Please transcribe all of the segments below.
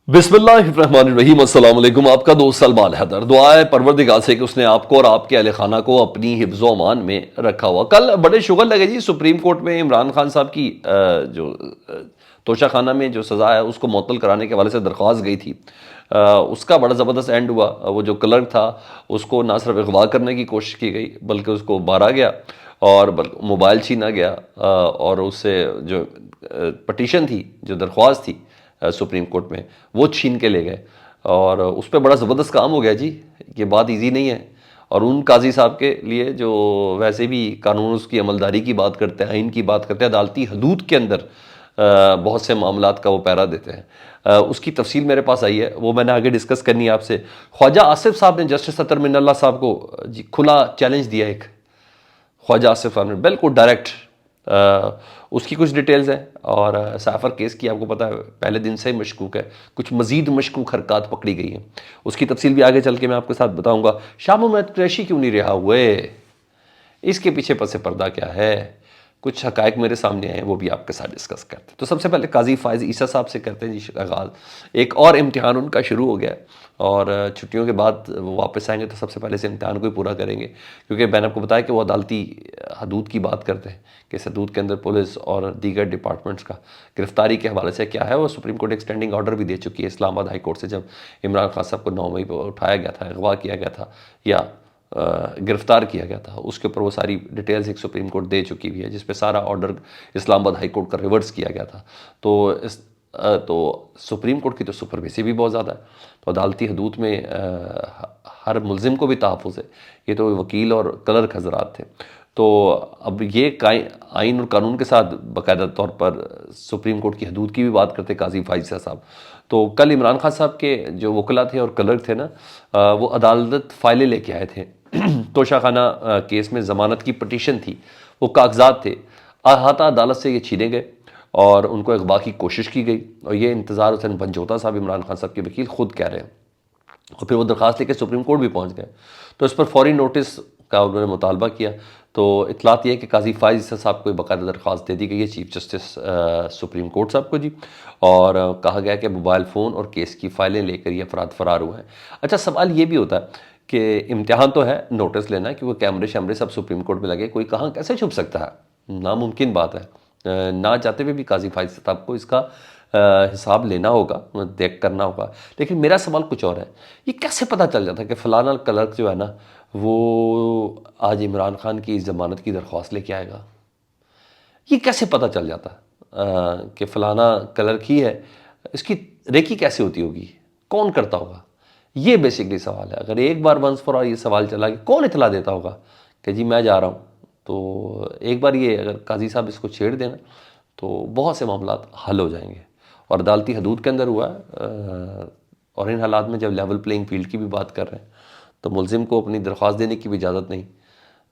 बिस्मिल्लाहिर्रहमानिर्रहीम। अस्सलाम वालेकुम। आपका दोस्त सलमान हैदर। दुआ है परवरदिगार से कि उसने आपको और आपके अहल खाना को अपनी हिफ्ज़ अमान में रखा हुआ। कल बड़े शुगर लगे जी, सुप्रीम कोर्ट में इमरान खान साहब की जो तोशा खाना में जो सज़ा है उसको मुअत्तल कराने के हवाले से दरख्वास्त गई थी। उसका बड़ा ज़बरदस्त एंड हुआ। वो जो क्लर्क था उसको ना सिर्फ अगवा करने की कोशिश की गई बल्कि उसको मारा गया और मोबाइल छीना गया, और उससे जो पटिशन थी, जो दरख्वास्त थी सुप्रीम कोर्ट में, वो छीन के ले गए। और उस पर बड़ा ज़बरदस्त काम हो गया जी। ये बात इजी नहीं है। और उन काजी साहब के लिए जो वैसे भी कानून उसकी अमलदारी की बात करते हैं, आइन की बात करते हैं, अदालती हदूद के अंदर बहुत से मामलात का वो पैरा देते हैं। उसकी तफसील मेरे पास आई है, वो मैंने आगे डिस्कस करनी है आपसे। ख्वाजा आसिफ साहब ने जस्टिस अतर मिन्नल्लाह साहब को जी खुला चैलेंज दिया एक। ख्वाजा आसिफ साहब ने बिल्कुल डायरेक्ट उसकी कुछ डिटेल्स हैं। और साफर केस की आपको पता है पहले दिन से ही मशकूक है, कुछ मज़ीद मशकूक हरकत पकड़ी गई हैं। उसकी तफसील भी आगे चल के मैं आपके साथ बताऊंगा। शाह मोहम्मद कुरैशी क्यों नहीं रिहा हुए, इसके पीछे पस पर्दा क्या है, कुछ हकायक मेरे सामने आए, वो भी आपके साथ डिस्कस करते हैं। तो सबसे पहले काजी फायज़ ईसा साहब से करते हैं जी आगाज़। एक और इम्तिहान उनका शुरू हो गया है और छुट्टियों के बाद वो वापस आएंगे तो सबसे पहले इस इम्तिहान को ही पूरा करेंगे, क्योंकि मैंने आपको बताया कि वो अदालती हदूद की बात करते हैं कि इस हदूद के अंदर पुलिस और दीगर डिपार्टमेंट्स का गिरफ्तारी के हवाले से क्या है। वो सुप्रीम कोर्ट एक्सटेंडिंग ऑर्डर भी दे चुकी है इस्लामाबाद हाई कोर्ट से, जब इमरान खान साहब को 9 मई को उठाया गया था, अगवा किया गया था या गिरफ्तार किया गया था, उसके ऊपर वो सारी डिटेल्स एक सुप्रीम कोर्ट दे चुकी हुई है, जिस पे सारा ऑर्डर इस्लामाबाद हाई कोर्ट का रिवर्स किया गया था। तो सुप्रीम कोर्ट की तो सुपरविसी भी बहुत ज़्यादा है। तो अदालती हदूद में हर मुलजिम को भी तहफ़्फ़ुज़ है। ये तो वकील और क्लर्क हजरात थे। तो अब ये आइन और कानून के साथ बाकायदा तौर पर सुप्रीम कोर्ट की हदूद की भी बात करते काजी फाइज़ साहब। तो कल इमरान खान साहब के जो वकला थे और क्लर्क थे ना, वो अदालत फाइलें लेके आए थे। तोशा खाना केस में ज़मानत की पटिशन थी, वो कागजात थे, अहाता अदालत से ये छीने गए और उनको अगवा की कोशिश की गई। और ये इंतज़ार हुसैन पंजोता साहब इमरान खान साहब के वकील खुद कह रहे हैं। और फिर वो दरख्वास्त लेकर सुप्रीम कोर्ट भी पहुंच गए। तो इस पर फौरी नोटिस का उन्होंने मुतालबा किया। तो इतलात ये है कि काजी फाइज़ साहब को बाकायदा दरख्वास्त दे दी गई है चीफ जस्टिस सुप्रीम कोर्ट साहब को जी। और कहा गया कि मोबाइल फ़ोन और केस की फ़ाइलें लेकर ये अफराद फ़रार हुए हैं। अच्छा, सवाल ये भी होता है कि इम्तिहान तो है नोटिस लेना, क्योंकि कैमरे शैमरे सब सुप्रीम कोर्ट में लगे, कोई कहाँ कैसे छुप सकता है, नामुमकिन बात है। ना चाहते हुए भी काजी फाइज़ साहब को इसका हिसाब लेना होगा, देख करना होगा। लेकिन मेरा सवाल कुछ और है, ये कैसे पता चल जाता है कि फ़लाना क्लर्क जो है ना वो आज इमरान खान की ज़मानत की दरख्वास्त लेके आएगा? ये कैसे पता चल जाता है कि फ़लाना क्लर्क ही है? इसकी रेकी कैसे होती होगी, कौन करता होगा? ये बेसिकली सवाल है। अगर एक बार वंस फॉर ऑल ये सवाल चला कि कौन इतला देता होगा कि जी मैं जा रहा हूँ, तो एक बार ये अगर काजी साहब इसको छेड़ देना तो बहुत से मामलात हल हो जाएंगे। और अदालती हदूद के अंदर हुआ है। और इन हालात में जब लेवल प्लेइंग फील्ड की भी बात कर रहे हैं तो मुलजिम को अपनी दरख्वास्त देने की भी इजाज़त नहीं,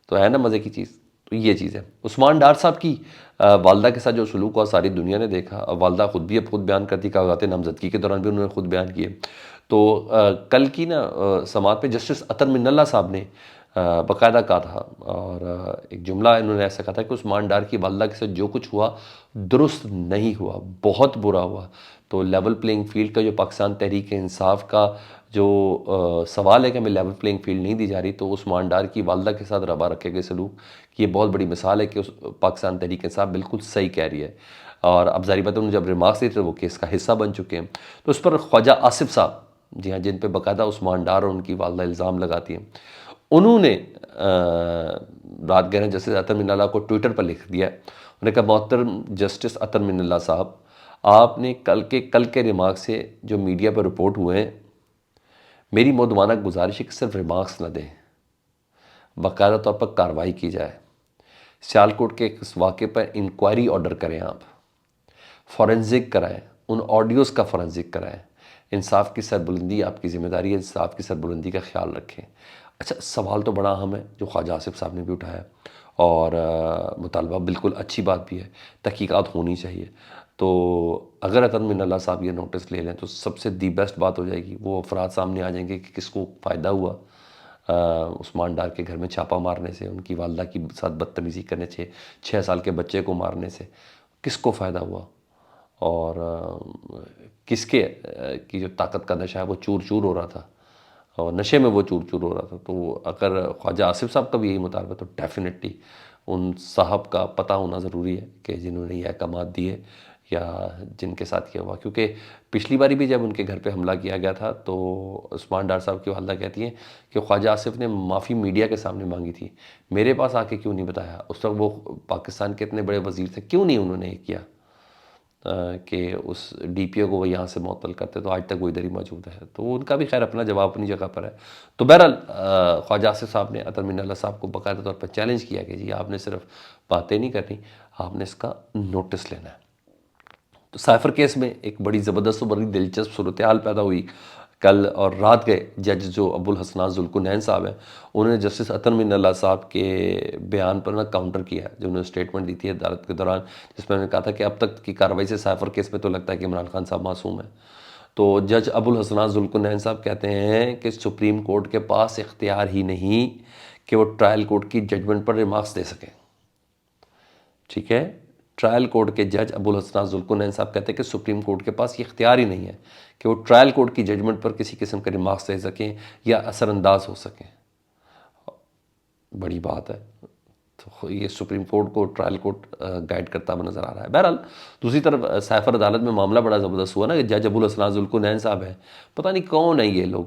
तो है ना मज़े की चीज़। तो ये चीज़ है। उस्मान डार साहब की वालदा के साथ जो सलूक हुआ सारी दुनिया ने देखा। अब वालदा खुद भी अब खुद बयान करती, कागजात नामजदगी के दौरान भी उन्होंने खुद बयान किए। तो कल की ना समाअत में जस्टिस अतर मिन्नल्लाह साहब ने बाकायदा कहा था, और एक जुमला इन्होंने ऐसा कहा था कि उस्मान डार की वालदा के साथ जो कुछ हुआ दुरुस्त नहीं हुआ, बहुत बुरा हुआ। तो लेवल प्लेइंग फील्ड का जो पाकिस्तान तहरीक इंसाफ का जो सवाल है कि हमें लेवल प्लेइंग फील्ड नहीं दी जा रही, तो उस्मान डार की वालदा के साथ रवा रखे गए सलूक की ये बहुत बड़ी मिसाल है कि उस पाकिस्तान तहरीक इंसाफ बिल्कुल सही कह रही है। और अब ज़ाहिर बात है उन्होंने जब रिमार्क्स दिए तो वो केस का हिस्सा बन चुके हैं। तो उस पर ख्वाजा आसिफ साहब, जी हाँ, जिन पे बाकायदा उस्मान डार और उनकी वालदा इल्ज़ाम लगाती हैं, उन्होंने रात गहरे जस्टिस अतर मिन्नल्लाह को ट्विटर पर लिख दिया है। उन्होंने कहा, मोहतरम जस्टिस अतर मिन्नल्लाह साहब, आपने कल के रिमार्क से जो मीडिया पर रिपोर्ट हुए हैं, मेरी मौदमाना गुजारिश है कि सिर्फ रिमार्क्स न दें, बाकायदा तौर पर कार्रवाई की जाए। सियालकोट के इस वाक़े पर इंक्वायरी ऑर्डर करें, आप फॉरेंसिक कराएं, उन ऑडियोज़ का फॉरेंसिक कराएं। इंसाफ की सरबुलंदी आपकी ज़िम्मेदारी है, इंसाफ की सरबुलंदी का ख्याल रखें। अच्छा, सवाल तो बड़ा अहम है जो ख्वाजा आसिफ साहब ने भी उठाया, और मुतालबा बिल्कुल अच्छी बात भी है, तहकीकात होनी चाहिए। तो अगर अतर मिन्नल्लाह साहब ये नोटिस ले लें तो सबसे दी बेस्ट बात हो जाएगी। वो अफराद सामने आ जाएंगे कि किसको फ़ायदा हुआ उस्मान डार के घर में छापा मारने से, उनकी वालदा की साथ बदतमीज़ी करने से, 6 साल के बच्चे को मारने से किसको फ़ायदा हुआ, और किसके کی جو طاقت کا نشہ ہے وہ چور چور ہو رہا تھا، اور نشے میں وہ چور چور ہو رہا تھا. تو اگر خواجہ آصف صاحب کا بھی یہی مطالبہ تو ڈیفینیٹلی ان صاحب کا پتہ ہونا ضروری ہے کہ جنہوں نے یہ احکامات دیے یا جن کے ساتھ یہ ہوا. کیونکہ پچھلی باری بھی جب ان کے گھر پہ حملہ کیا گیا تھا تو عثمان ڈار صاحب کی والدہ کہتی ہیں کہ خواجہ آصف نے معافی میڈیا کے سامنے مانگی تھی، میرے پاس آ کے کیوں نہیں بتایا. اس وقت وہ پاکستان کے اتنے بڑے وزیر تھے، کیوں نہیں انہوں نے یہ کیا کہ اس ڈی پی او کو وہ یہاں سے معطل کرتے. تو آج تک وہ ادھر ہی موجود ہے. تو ان کا بھی خیر اپنا جواب اپنی جگہ پر ہے. تو بہرحال خواجہ آصف صاحب نے عطر منالہ صاحب کو باقاعدہ طور پر چیلنج کیا کہ جی آپ نے صرف باتیں نہیں کرنی، آپ نے اس کا نوٹس لینا ہے. تو سائفر کیس میں ایک بڑی زبردست و بڑی دلچسپ صورتحال پیدا ہوئی کل اور رات گئے. جج جو ابو الحسنات ذوالقرنین صاحب ہیں انہوں نے جسٹس عطر منالہ صاحب کے بیان پر نہ کاؤنٹر کیا ہے جو انہوں نے اسٹیٹمنٹ دی تھی عدالت کے دوران، جس میں انہوں نے کہا تھا کہ اب تک کی کارروائی سے سائفر کیس میں تو لگتا ہے کہ عمران خان صاحب معصوم ہیں. تو جج ابو الحسنات ذوالقرنین صاحب کہتے ہیں کہ سپریم کورٹ کے پاس اختیار ہی نہیں کہ وہ ٹرائل کورٹ کی ججمنٹ پر ریمارکس دے سکیں. ٹھیک ہے، ٹرائل کورٹ کے جج ابو الحسنات ذوالقرنین صاحب کہتے ہیں کہ سپریم کورٹ کے پاس یہ اختیار ہی نہیں ہے کہ وہ ٹرائل کورٹ کی ججمنٹ پر کسی قسم کا ریمارکس دے سکیں یا اثر انداز ہو سکیں. بڑی بات ہے. تو یہ سپریم کورٹ کو ٹرائل کورٹ گائیڈ کرتا ہوا نظر آ رہا ہے. بہرحال دوسری طرف سائفر عدالت میں معاملہ بڑا زبردست ہوا نا کہ جج ابو الحسنات ذوالقرنین صاحب ہیں، پتہ نہیں کون ہیں یہ لوگ.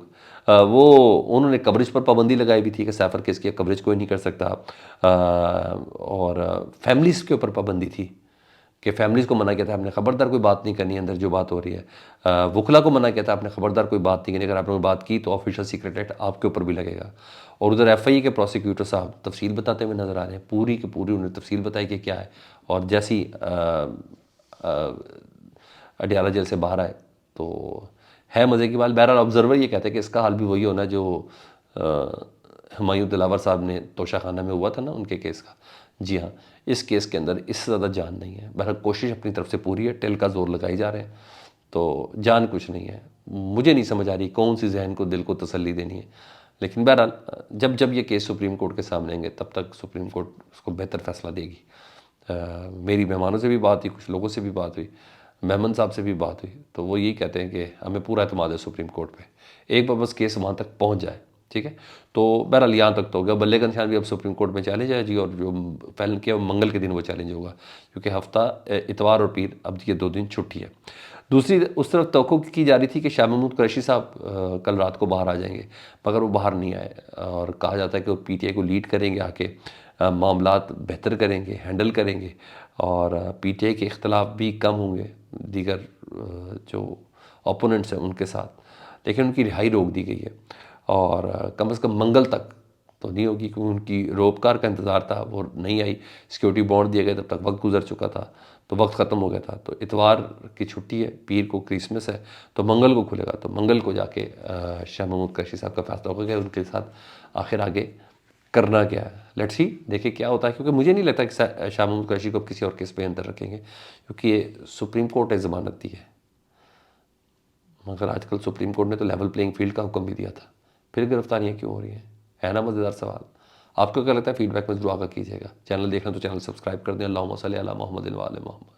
انہوں نے کوریج پر پابندی لگائی بھی تھی کہ سائفر کیس کی کوریج کوئی نہیں کر سکتا، اور فیملیز کے اوپر پابندی تھی کہ فیملیز کو منع کیا تھا آپ نے خبردار کوئی بات نہیں کرنی اندر جو بات ہو رہی ہے. وکلا کو منع کیا تھا آپ نے خبردار کوئی بات نہیں کرنی، اگر آپ نے کوئی بات کی تو آفیشل سیکرٹ ایکٹ آپ کے اوپر بھی لگے گا. اور ادھر ایف آئی اے کے پروسیکیوٹر صاحب تفصیل بتاتے ہوئے نظر آ رہے ہیں، پوری کی پوری انہوں نے تفصیل بتائی کہ کیا ہے. اور جیسی اڈیالہ جیل سے باہر آئے تو ہے مزے کی بات. بہرحال آبزرور یہ کہتے ہیں کہ اس کا حال بھی وہی ہونا جو ہمایوں دلاور صاحب نے توشہ خانہ میں ہوا تھا نا ان کے کیس کا. جی ہاں، اس کیس کے اندر اس سے زیادہ جان نہیں ہے. بہرحال کوشش اپنی طرف سے پوری ہے، ٹیل کا زور لگائی جا رہے ہیں، تو جان کچھ نہیں ہے. مجھے نہیں سمجھ آ رہی کون سی ذہن کو دل کو تسلی دینی ہے. لیکن بہرحال جب یہ کیس سپریم کورٹ کے سامنے آئیں گے تب تک سپریم کورٹ اس کو بہتر فیصلہ دے گی. میری مہمانوں سے بھی بات ہوئی، کچھ لوگوں سے بھی بات ہوئی، میمن صاحب سے بھی بات ہوئی، تو وہ یہی کہتے ہیں کہ ہمیں پورا اعتماد ہے سپریم کورٹ پہ، ایک بار بس کیس وہاں تک پہنچ جائے. ٹھیک ہے، تو بہرحال یہاں تک تو ہو گیا. بلے کا نشان بھی اب سپریم کورٹ میں چیلنج ہے جی، اور جو فیلن کیا منگل کے دن وہ چیلنج ہوگا کیونکہ ہفتہ اتوار اور پیر اب یہ 2 دن چھٹی ہے. دوسری اس طرف توقع کی جا رہی تھی کہ شاہ محمود قریشی صاحب کل رات کو باہر آ جائیں گے، مگر وہ باہر نہیں آئے. اور کہا جاتا ہے کہ وہ پی ٹی آئی کو لیڈ کریں گے، آ کے معاملات بہتر کریں گے، ہینڈل کریں گے، اور پی ٹی آئی کے اختلاف بھی کم ہوں گے دیگر جو اپوننٹس ہیں ان کے ساتھ. لیکن ان کی رہائی روک دی گئی ہے اور کم از کم منگل تک تو نہیں ہوگی کیونکہ ان کی روپکار کا انتظار تھا، وہ نہیں آئی. سیکیورٹی بانڈ دیے گئے تب تک وقت گزر چکا تھا، تو وقت ختم ہو گیا تھا. تو اتوار کی چھٹی ہے، پیر کو کرسمس ہے، تو منگل کو کھلے گا. تو منگل کو جا کے شاہ محمود قریشی صاحب کا فیصلہ ہوگا کہ ان کے ساتھ آخر آگے کرنا کیا ہے. لیٹس سی دیکھیں کیا ہوتا ہے، کیونکہ مجھے نہیں لگتا کہ شاہ محمود قریشی کو کسی اور کیس پہ اندر رکھیں گے کیونکہ یہ سپریم کورٹ نے ضمانت دی ہے. مگر آج کل سپریم کورٹ نے تو لیول پلینگ فیلڈ کا حکم بھی دیا تھا، پھر گرفتاریاں کیوں ہو رہی ہیں؟ ہے نا مزیدار سوال. آپ کو کیا لگتا ہے؟ فیڈ بیک میں ضرور آگاہ کیجیے گا. چینل دیکھنا تو چینل سبسکرائب کر دیں. اللہم صلی علی محمد و آل محمد.